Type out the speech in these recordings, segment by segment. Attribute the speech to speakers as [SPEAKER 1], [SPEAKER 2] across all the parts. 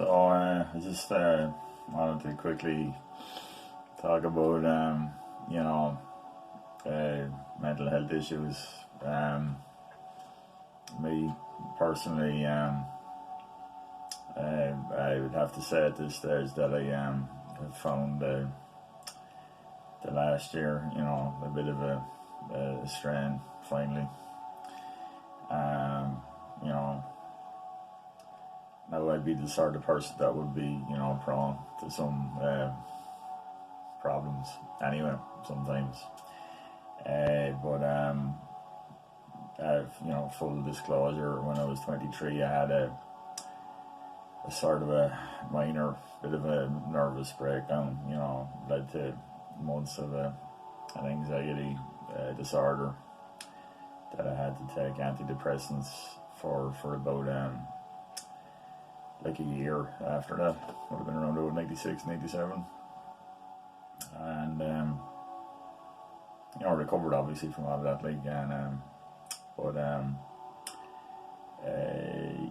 [SPEAKER 1] So I just wanted to quickly talk about mental health issues. Me personally, I would have to say at this stage that I have found the last year, a bit of a strain finally. You know, Now I'd be the sort of person that would be, prone to some problems anyway, sometimes. Full disclosure, when I was 23, I had a sort of a minor bit of a nervous breakdown, led to months of an anxiety disorder that I had to take antidepressants for about like a year after that. Would have been around about 96, 97. And recovered obviously from all of that,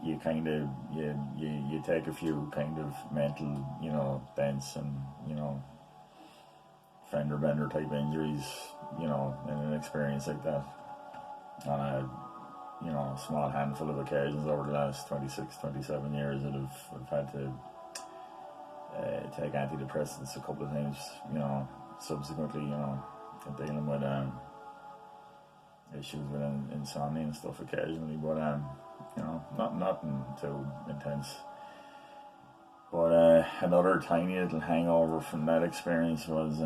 [SPEAKER 1] you kind of you take a few kind of mental dents and fender bender type injuries in an experience like that on a small handful of occasions over the last 26, 27 years that I've had to take antidepressants a couple of times, subsequently, dealing with issues with insomnia and stuff occasionally, but nothing too intense. But another tiny little hangover from that experience was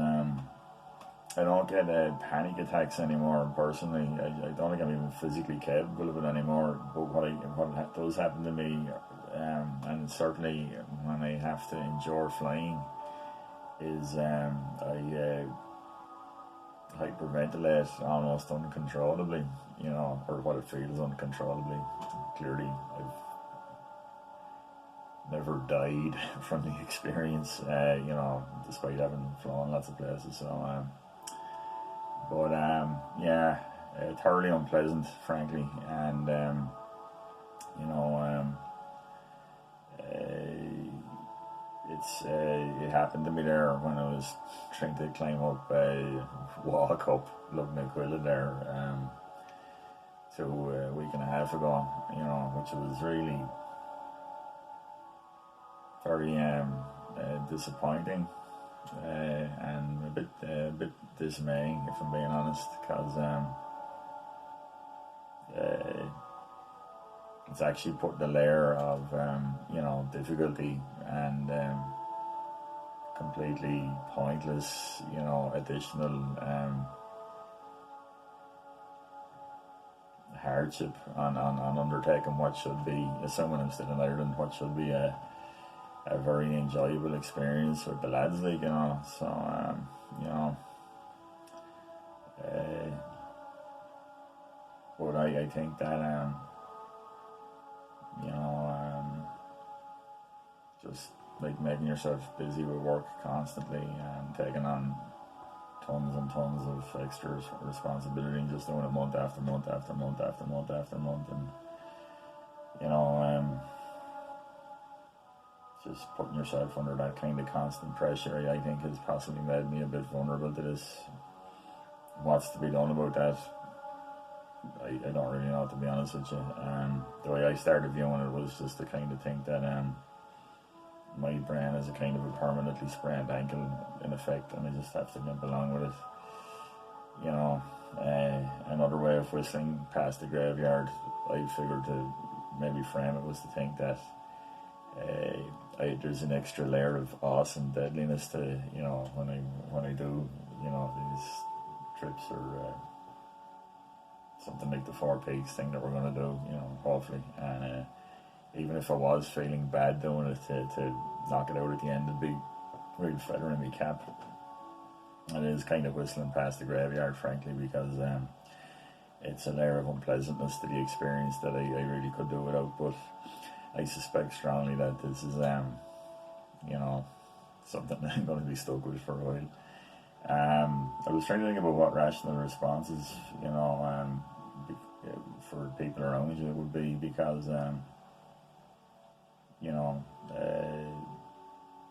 [SPEAKER 1] I don't get panic attacks anymore personally. I don't think I'm even physically capable of it anymore. But what does happen to me, and certainly when I have to endure flying, is I hyperventilate almost uncontrollably, or what it feels uncontrollably. Clearly, I've never died from the experience, despite having flown lots of places. So, thoroughly unpleasant, frankly, and it happened to me there when I was trying to climb up walk up Lugnaquilla there a week and a half ago, which was really very disappointing and a bit dismaying, if I'm being honest, because it's actually put the layer of difficulty and completely pointless additional hardship on undertaking what should be, assuming I'm still in Ireland, what should be a very enjoyable experience with the lads, but I think that just like making yourself busy with work constantly and taking on tons and tons of extra responsibility and just doing it month after month after month after month after month, and just putting yourself under that kind of constant pressure, I think, has possibly made me a bit vulnerable to this. What's to be done about that? I don't really know, to be honest with you. The way I started viewing it was just to kind of think that my brain is a kind of a permanently sprained ankle in effect, and I just have to limp along with it. Another way of whistling past the graveyard, I figured to maybe frame it, was to think that there's an extra layer of awesome deadliness to when I do these trips, or something like the Four Peaks thing that we're going to do, hopefully. And even if I was feeling bad doing it, to knock it out at the end would be really feathering my cap. It is kind of whistling past the graveyard, frankly, because it's a layer of unpleasantness to the experience that I really could do without. But I suspect strongly that this is something that I'm going to be stuck with for a while. I was trying to think about what rational responses, for people around you would be, because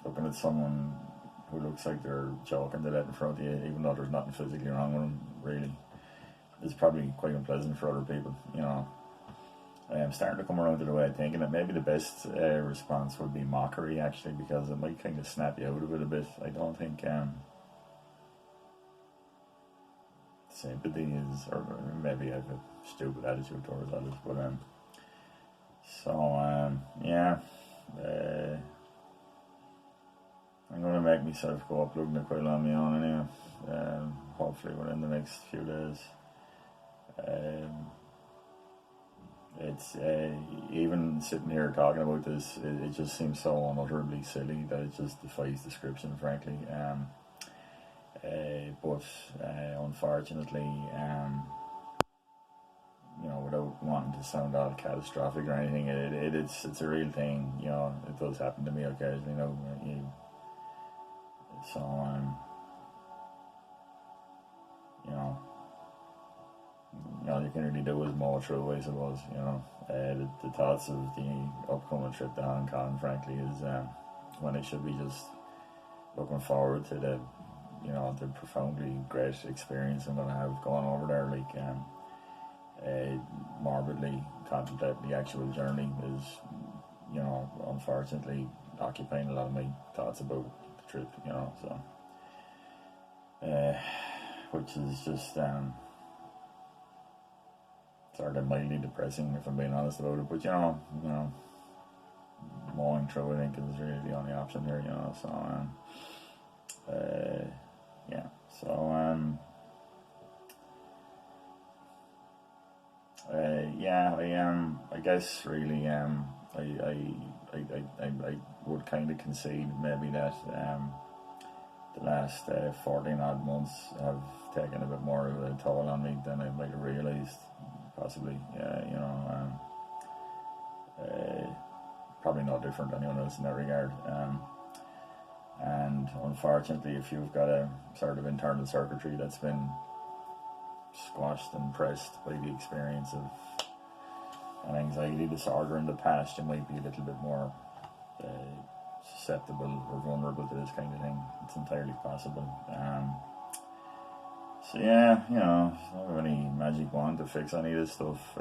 [SPEAKER 1] looking at someone who looks like they're joking to that in front of you, even though there's nothing physically wrong with them, really, is probably quite unpleasant for other people, you know. I'm starting to come around to the way of thinking that maybe the best response would be mockery, actually, because it might kind of snap you out of it a bit. I don't think sympathy is, or maybe I have a stupid attitude towards others, but yeah, I'm going to make myself go up Lugnaquilla on my own anyway, hopefully within the next few days. It's even sitting here talking about this, it just seems so unutterably silly that it just defies description, frankly. But unfortunately, you know, without wanting to sound all catastrophic or anything, it's a real thing. You know, it does happen to me occasionally. So all you can really do is mow through, I suppose. You know, the thoughts of the upcoming trip to Hong Kong, frankly, is when I should be just looking forward to the profoundly great experience I'm going to have going over there. Like, morbidly contemplating the actual journey is, you know, unfortunately occupying a lot of my thoughts about the trip. You know, so which is just sort of mildly depressing, if I'm being honest about it. But you know, mowing through, I think, is really the only option here. You know, so yeah. So I guess really I would kind of concede maybe that the last 14 odd months have taken a bit more of a toll on me than I might have realised, possibly. You know, probably no different than anyone else in that regard. And unfortunately, if you've got a sort of internal circuitry that's been squashed and pressed by the experience of an anxiety disorder in the past, you might be a little bit more susceptible or vulnerable to this kind of thing. It's entirely possible. So yeah, you know, I don't have any magic wand to fix any of this stuff.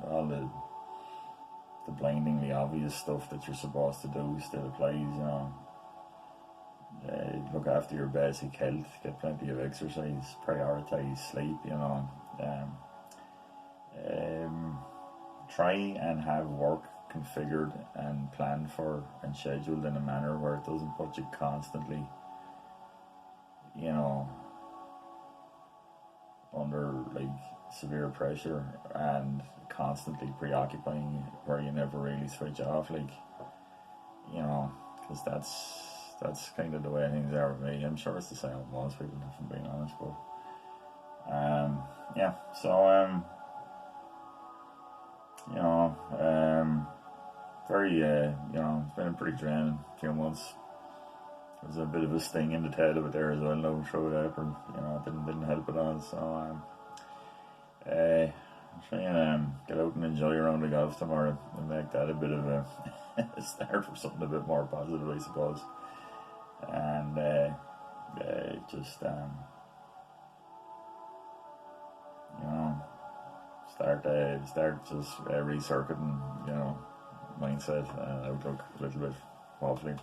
[SPEAKER 1] All the blindingly obvious stuff that you're supposed to do still applies, you know. Look after your basic health, get plenty of exercise, prioritise sleep, you know. Try and have work configured and planned for and scheduled in a manner where it doesn't put you constantly, you know, under like severe pressure and constantly preoccupying you, where you never really switch off, like, you know, because that's kind of the way things are with me. I'm sure it's the same with most people, if I'm being honest, but yeah, so you know, very you know, it's been a pretty draining few months. There's a bit of a sting in the tail of it there as well now through April, you know, it didn't help at all. So try and get out and enjoy a round of golf tomorrow and make that a bit of a start for something a bit more positive, I suppose. And just you know, start just recircuiting, you know, mindset and outlook a little bit, hopefully.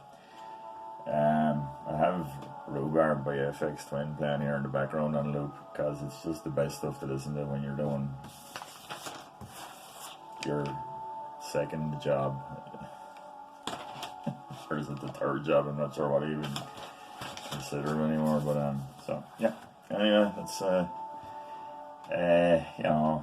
[SPEAKER 1] I have Rhubarb by FX Twin playing here in the background on loop, because it's just the best stuff to listen to when you're doing your second job. Or is it the third job? I'm not sure what I even consider it anymore, but so yeah. Anyway, that's you know,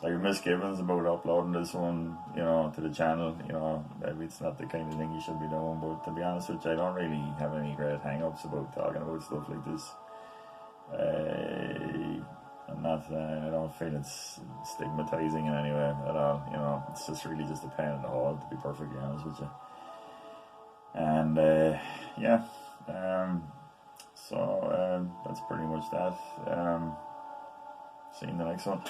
[SPEAKER 1] I have misgivings about uploading this one, you know, to the channel. You know, maybe it's not the kind of thing you should be doing, but to be honest with you, I don't really have any great hang-ups about talking about stuff like this. I'm not, I don't feel it's stigmatizing in any way at all. You know, it's just really just a pain in the hole, to be perfectly honest with you. And yeah, so that's pretty much that. See you in the next one.